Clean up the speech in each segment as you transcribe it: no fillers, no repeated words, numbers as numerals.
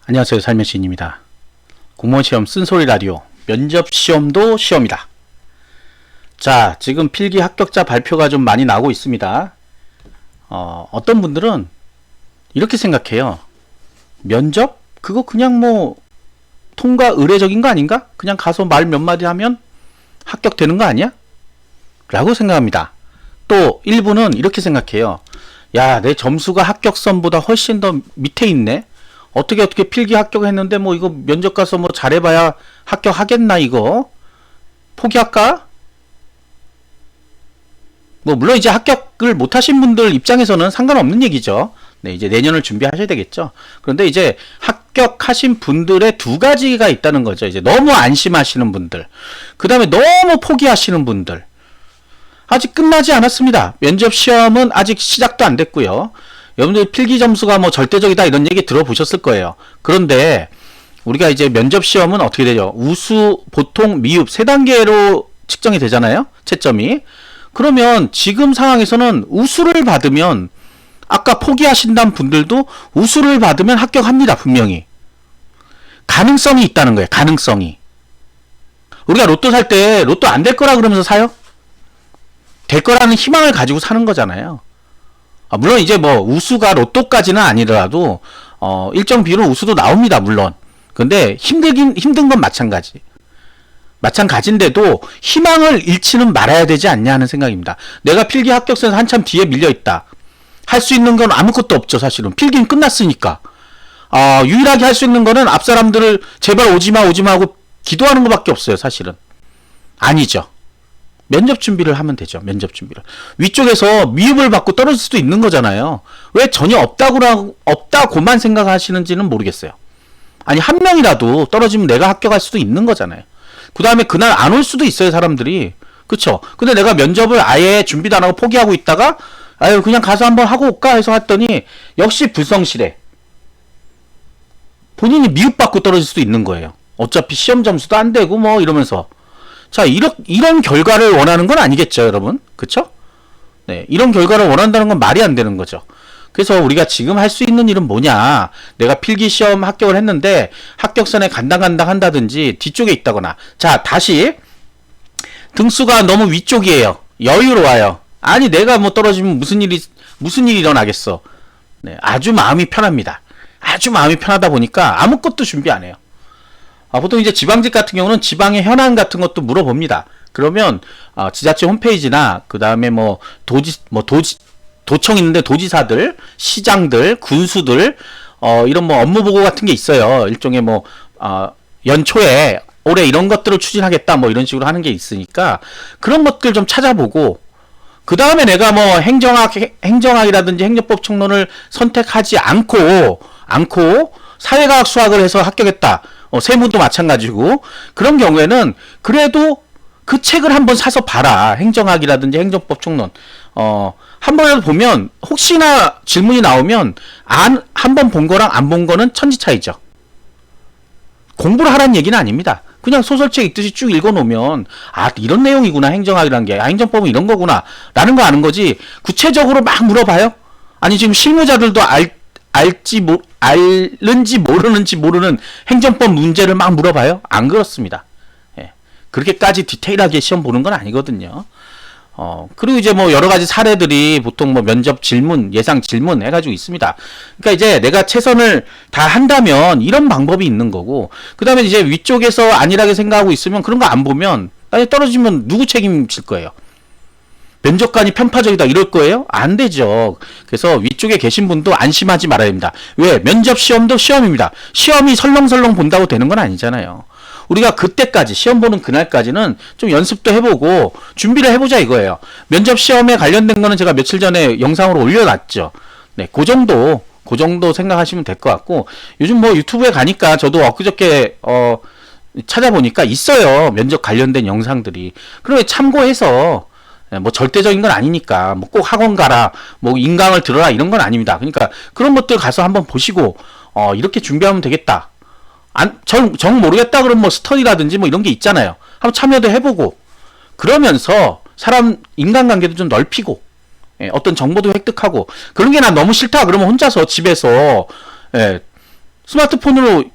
안녕하세요. 삶의 시인입니다. 공무원 시험 쓴소리 라디오 면접 시험도 시험이다. 자, 지금 필기 합격자 발표가 좀 많이 나오고 있습니다. 어떤 분들은 이렇게 생각해요. 면접? 그거 그냥 뭐 통과 의례적인 거 아닌가? 그냥 가서 말 몇 마디 하면 합격되는 거 아니야? 라고 생각합니다. 또 일부는 이렇게 생각해요. 야, 내 점수가 합격선보다 훨씬 더 밑에 있네. 어떻게 필기 합격했는데 뭐 이거 면접 가서 뭐 잘해봐야 합격하겠나 이거? 포기할까? 뭐 물론 이제 합격을 못하신 분들 입장에서는 상관없는 얘기죠. 네, 이제 내년을 준비하셔야 되겠죠. 그런데 이제 합격하신 분들의 두 가지가 있다는 거죠. 이제 너무 안심하시는 분들, 그 다음에 너무 포기하시는 분들. 아직 끝나지 않았습니다. 면접 시험은 아직 시작도 안 됐고요. 여러분들 필기 점수가 뭐 절대적이다 이런 얘기 들어보셨을 거예요. 그런데 우리가 이제 면접 시험은 어떻게 되죠? 우수, 보통, 미흡 세 단계로 측정이 되잖아요. 채점이. 그러면 지금 상황에서는 우수를 받으면 아까 포기하신다는 분들도 우수를 받으면 합격합니다. 분명히. 가능성이 있다는 거예요. 가능성이. 우리가 로또 살 때 로또 안 될 거라 그러면서 사요? 될 거라는 희망을 가지고 사는 거잖아요. 물론 이제 뭐 우수가 로또까지는 아니더라도 일정 비율은 우수도 나옵니다. 물론. 근데 힘든 건 마찬가지인데도 희망을 잃지는 말아야 되지 않냐 하는 생각입니다. 내가 필기 합격선에서 한참 뒤에 밀려있다. 할 수 있는 건 아무것도 없죠. 사실은 필기는 끝났으니까. 유일하게 할 수 있는 거는 앞 사람들을 제발 오지마 하고 기도하는 것밖에 없어요. 사실은. 아니죠. 면접 준비를 하면 되죠. 면접 준비를. 위쪽에서 미흡을 받고 떨어질 수도 있는 거잖아요. 왜 전혀 없다고만 생각하시는지는 모르겠어요. 아니, 한 명이라도 떨어지면 내가 합격할 수도 있는 거잖아요. 그 다음에 그날 안 올 수도 있어요, 사람들이. 그쵸? 근데 내가 면접을 아예 준비도 안 하고 포기하고 있다가, 아유, 그냥 가서 한번 하고 올까 해서 했더니, 역시 불성실해. 본인이 미흡받고 떨어질 수도 있는 거예요. 어차피 시험 점수도 안 되고, 뭐, 이러면서. 자, 이런 결과를 원하는 건 아니겠죠, 여러분? 그쵸? 네, 이런 결과를 원한다는 건 말이 안 되는 거죠. 그래서 우리가 지금 할 수 있는 일은 뭐냐? 내가 필기시험 합격을 했는데 합격선에 간당간당 한다든지 뒤쪽에 있다거나. 자, 다시 등수가 너무 위쪽이에요. 여유로워요. 아니, 내가 뭐 떨어지면 무슨 일이 일어나겠어. 네, 아주 마음이 편합니다. 아주 마음이 편하다 보니까 아무것도 준비 안 해요. 보통 이제 지방직 같은 경우는 지방의 현안 같은 것도 물어봅니다. 그러면 지자체 홈페이지나 그 다음에 도청 있는데 도지사들, 시장들, 군수들 이런 뭐 업무 보고 같은 게 있어요. 일종의 연초에 올해 이런 것들을 추진하겠다 뭐 이런 식으로 하는 게 있으니까 그런 것들 좀 찾아보고 그 다음에 내가 뭐 행정학이라든지 행정법 총론을 선택하지 않고 사회과학 수학을 해서 합격했다. 세무도 마찬가지고 그런 경우에는 그래도 그 책을 한번 사서 봐라. 행정학이라든지 행정법 총론 한 번이라도 보면 혹시나 질문이 나오면 한 번 본 거랑 안 본 거는 천지 차이죠. 공부를 하라는 얘기는 아닙니다. 그냥 소설책 읽듯이 쭉 읽어놓으면 이런 내용이구나. 행정학이라는 게 행정법은 이런 거구나 라는 거 아는 거지. 구체적으로 막 물어봐요? 아니 지금 실무자들도 알는지 모르는지 모르는 행정법 문제를 막 물어봐요? 안 그렇습니다. 예. 그렇게까지 디테일하게 시험 보는 건 아니거든요. 그리고 이제 뭐 여러 가지 사례들이 보통 뭐 면접 질문, 예상 질문 해가지고 있습니다. 그러니까 이제 내가 최선을 다 한다면 이런 방법이 있는 거고, 그 다음에 이제 위쪽에서 안일하게 생각하고 있으면 그런 거 안 보면 나중에 떨어지면 누구 책임질 거예요? 면접관이 편파적이다 이럴 거예요? 안 되죠. 그래서 위쪽에 계신 분도 안심하지 말아야 됩니다. 왜? 면접 시험도 시험입니다. 시험이 설렁설렁 본다고 되는 건 아니잖아요. 우리가 그때까지 시험 보는 그날까지는 좀 연습도 해보고 준비를 해보자 이거예요. 면접 시험에 관련된 거는 제가 며칠 전에 영상으로 올려놨죠. 네, 그 정도 생각하시면 될 것 같고, 요즘 뭐 유튜브에 가니까 저도 엊그저께 찾아보니까 있어요. 면접 관련된 영상들이. 그러면 참고해서 뭐 절대적인 건 아니니까 뭐 꼭 학원 가라, 뭐 인강을 들어라 이런 건 아닙니다. 그러니까 그런 것들 가서 한번 보시고 이렇게 준비하면 되겠다. 정 모르겠다 그러면 뭐 스터디라든지 뭐 이런 게 있잖아요. 한번 참여도 해보고 그러면서 사람 인간관계도 좀 넓히고 어떤 정보도 획득하고 그런 게 난 너무 싫다 그러면 혼자서 집에서 스마트폰으로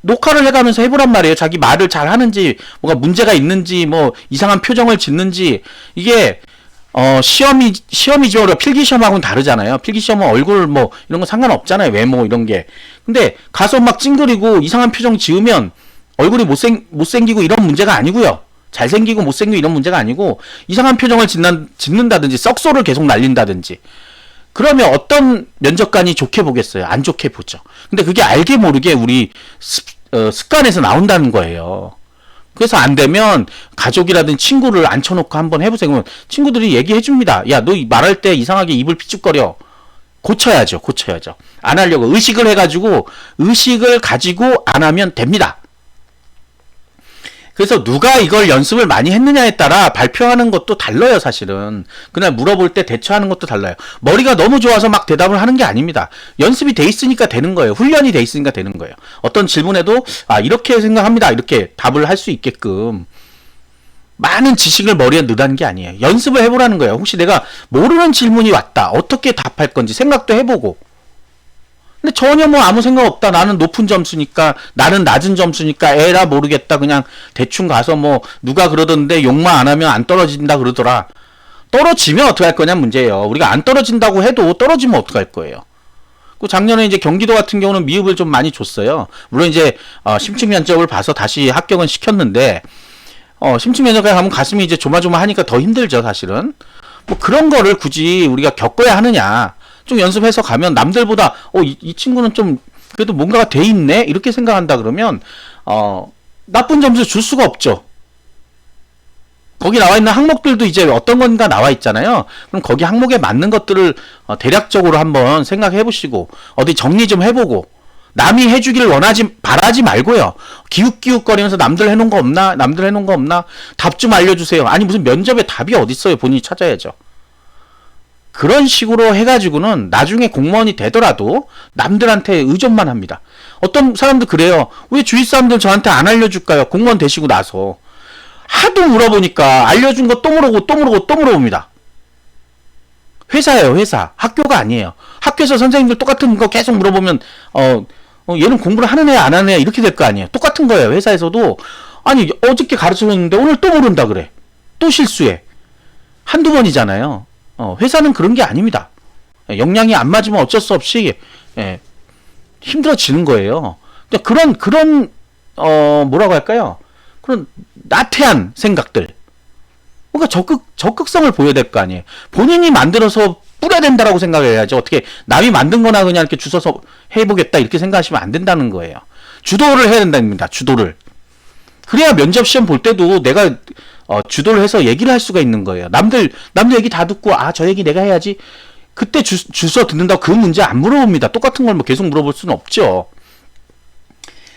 녹화를 해가면서 해보란 말이에요. 자기 말을 잘 하는지, 뭐가 문제가 있는지, 뭐 이상한 표정을 짓는지. 이게 시험이죠. 필기 시험하고는 다르잖아요. 필기 시험은 얼굴 뭐 이런 거 상관없잖아요. 외모 이런 게. 근데 가서 막 찡그리고 이상한 표정 지으면 얼굴이 못생기고 이런 문제가 아니고요. 잘생기고 못생기고 이런 문제가 아니고 이상한 표정을 짓는다든지 썩소를 계속 날린다든지. 그러면 어떤 면접관이 좋게 보겠어요? 안 좋게 보죠. 근데 그게 알게 모르게 우리 습관에서 나온다는 거예요. 그래서 안 되면 가족이라든 친구를 앉혀놓고 한번 해보세요. 그러면 친구들이 얘기해 줍니다. 야, 너 말할 때 이상하게 입을 삐죽거려. 고쳐야죠. 안 하려고. 의식을 가지고 안 하면 됩니다. 그래서 누가 이걸 연습을 많이 했느냐에 따라 발표하는 것도 달라요, 사실은. 그날 물어볼 때 대처하는 것도 달라요. 머리가 너무 좋아서 막 대답을 하는 게 아닙니다. 연습이 돼 있으니까 되는 거예요. 훈련이 돼 있으니까 되는 거예요. 어떤 질문에도, 이렇게 생각합니다. 이렇게 답을 할 수 있게끔. 많은 지식을 머리에 넣으라는 게 아니에요. 연습을 해보라는 거예요. 혹시 내가 모르는 질문이 왔다. 어떻게 답할 건지 생각도 해보고. 근데 전혀 뭐 아무 생각 없다. 나는 높은 점수니까, 나는 낮은 점수니까, 에라 모르겠다. 그냥 대충 가서 뭐 누가 그러던데 욕만 안 하면 안 떨어진다 그러더라. 떨어지면 어떡할 거냐 문제예요. 우리가 안 떨어진다고 해도 떨어지면 어떡할 거예요. 그 작년에 이제 경기도 같은 경우는 미흡을 좀 많이 줬어요. 물론 이제 심층 면접을 봐서 다시 합격은 시켰는데 심층 면접에 가면 가슴이 이제 조마조마하니까 더 힘들죠, 사실은. 뭐 그런 거를 굳이 우리가 겪어야 하느냐. 좀 연습해서 가면 남들보다 이 친구는 좀 그래도 뭔가가 돼 있네 이렇게 생각한다 그러면 나쁜 점수 줄 수가 없죠. 거기 나와 있는 항목들도 이제 어떤 건가 나와 있잖아요. 그럼 거기 항목에 맞는 것들을 대략적으로 한번 생각해 보시고 어디 정리 좀 해보고 남이 해주기를 바라지 말고요. 기웃기웃거리면서 남들 해놓은 거 없나 답 좀 알려주세요. 아니 무슨 면접에 답이 어딨어요. 본인이 찾아야죠. 그런 식으로 해가지고는 나중에 공무원이 되더라도 남들한테 의존만 합니다. 어떤 사람들 그래요. 왜 주위 사람들 저한테 안 알려줄까요? 공무원 되시고 나서. 하도 물어보니까 알려준 거 또 물어봅니다. 회사예요, 회사. 학교가 아니에요. 학교에서 선생님들 똑같은 거 계속 물어보면 얘는 공부를 하는 애야 안 하는 애야 이렇게 될 거 아니에요. 똑같은 거예요. 회사에서도 아니 어저께 가르쳐줬는데 오늘 또 모른다 그래. 또 실수해. 한두 번이잖아요. 회사는 그런 게 아닙니다. 역량이 안 맞으면 어쩔 수 없이 힘들어지는 거예요. 그런 뭐라고 할까요? 그런 나태한 생각들. 그러니까 적극성을 보여야 될 거 아니에요. 본인이 만들어서 뿌려야 된다라고 생각해야지. 어떻게 남이 만든 거나 그냥 이렇게 주워서 해보겠다 이렇게 생각하시면 안 된다는 거예요. 주도를 해야 된답니다. 주도를. 그래야 면접 시험 볼 때도 내가 주도를 해서 얘기를 할 수가 있는 거예요. 남들 얘기 다 듣고 저 얘기 내가 해야지. 그때 주워 듣는다고 그 문제 안 물어봅니다. 똑같은 걸 뭐 계속 물어볼 수는 없죠.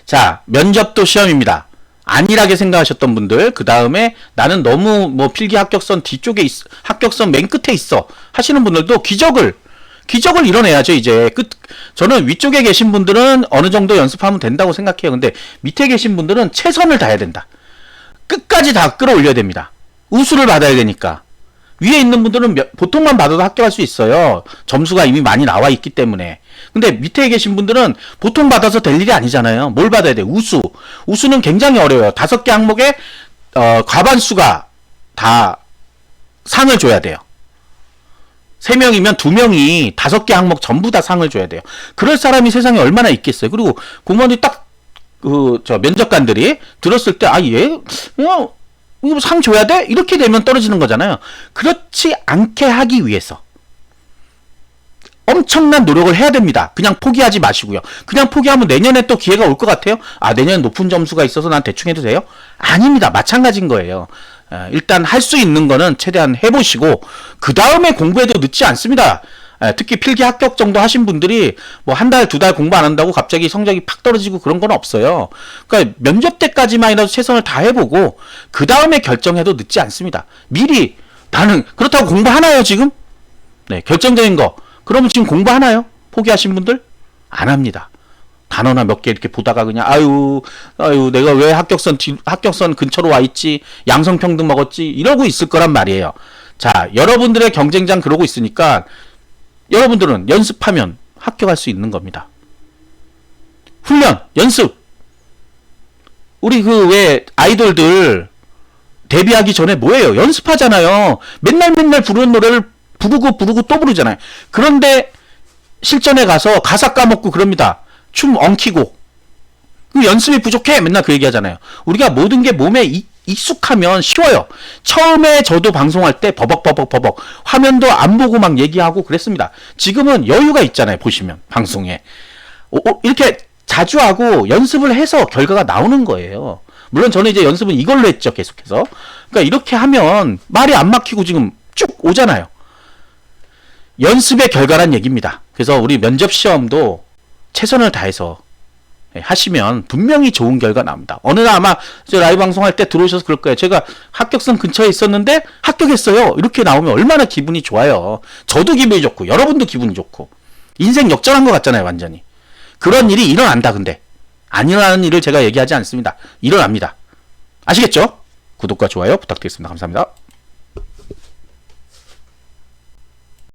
자, 면접도 시험입니다. 안일하게 생각하셨던 분들, 그 다음에 나는 너무 뭐 필기 합격선 뒤쪽에 합격선 맨 끝에 있어 하시는 분들도 기적을 이뤄내야죠. 이제 저는 위쪽에 계신 분들은 어느 정도 연습하면 된다고 생각해요. 근데 밑에 계신 분들은 최선을 다해야 된다. 끝까지 다 끌어올려야 됩니다. 우수를 받아야 되니까. 위에 있는 분들은 보통만 받아도 합격할 수 있어요. 점수가 이미 많이 나와 있기 때문에. 근데 밑에 계신 분들은 보통 받아서 될 일이 아니잖아요. 뭘 받아야 돼? 우수는 굉장히 어려워요. 5개 항목에 과반수가 다 상을 줘야 돼요. 3명이면 2명이 5개 항목 전부 다 상을 줘야 돼요. 그럴 사람이 세상에 얼마나 있겠어요. 그리고 공무원이 면접관들이 들었을 때 얘 그냥 이거 상 줘야 돼? 이렇게 되면 떨어지는 거잖아요. 그렇지 않게 하기 위해서 엄청난 노력을 해야 됩니다. 그냥 포기하지 마시고요. 그냥 포기하면 내년에 또 기회가 올 것 같아요? 내년에 높은 점수가 있어서 난 대충 해도 돼요? 아닙니다. 마찬가지인 거예요. 일단 할 수 있는 거는 최대한 해보시고 그 다음에 공부해도 늦지 않습니다. 특히 필기 합격 정도 하신 분들이 뭐 한 달, 2달 공부 안 한다고 갑자기 성적이 팍 떨어지고 그런 건 없어요. 그러니까 면접 때까지만이라도 최선을 다해보고 그 다음에 결정해도 늦지 않습니다. 미리 나는 그렇다고 공부하나요 지금? 네, 결정적인 거. 그러면 지금 공부하나요? 포기하신 분들? 안 합니다. 단어나 몇 개 이렇게 보다가 그냥 아유 내가 왜 합격선 근처로 와 있지? 양성평등 먹었지? 이러고 있을 거란 말이에요. 자, 여러분들의 경쟁장 그러고 있으니까 여러분들은 연습하면 합격할 수 있는 겁니다. 훈련, 연습. 우리 그 왜 아이돌들 데뷔하기 전에 뭐예요? 연습하잖아요. 맨날 부르는 노래를 부르고 또 부르잖아요. 그런데 실전에 가서 가사 까먹고 그럽니다. 춤 엉키고. 그 연습이 부족해. 맨날 그 얘기하잖아요. 우리가 모든 게 몸에 익숙하면 쉬워요. 처음에 저도 방송할 때 버벅 화면도 안 보고 막 얘기하고 그랬습니다. 지금은 여유가 있잖아요. 보시면 방송에 이렇게 자주 하고 연습을 해서 결과가 나오는 거예요. 물론 저는 이제 연습은 이걸로 했죠. 계속해서. 그러니까 이렇게 하면 말이 안 막히고 지금 쭉 오잖아요. 연습의 결과란 얘기입니다. 그래서 우리 면접 시험도 최선을 다해서 하시면 분명히 좋은 결과 나옵니다. 어느 날 아마 저 라이브 방송할 때 들어오셔서 그럴 거예요. 제가 합격선 근처에 있었는데 합격했어요. 이렇게 나오면 얼마나 기분이 좋아요. 저도 기분이 좋고 여러분도 기분이 좋고 인생 역전한 것 같잖아요. 완전히. 그런 일이 일어난다. 근데 안 일어나는 일을 제가 얘기하지 않습니다. 일어납니다. 아시겠죠? 구독과 좋아요 부탁드리겠습니다. 감사합니다.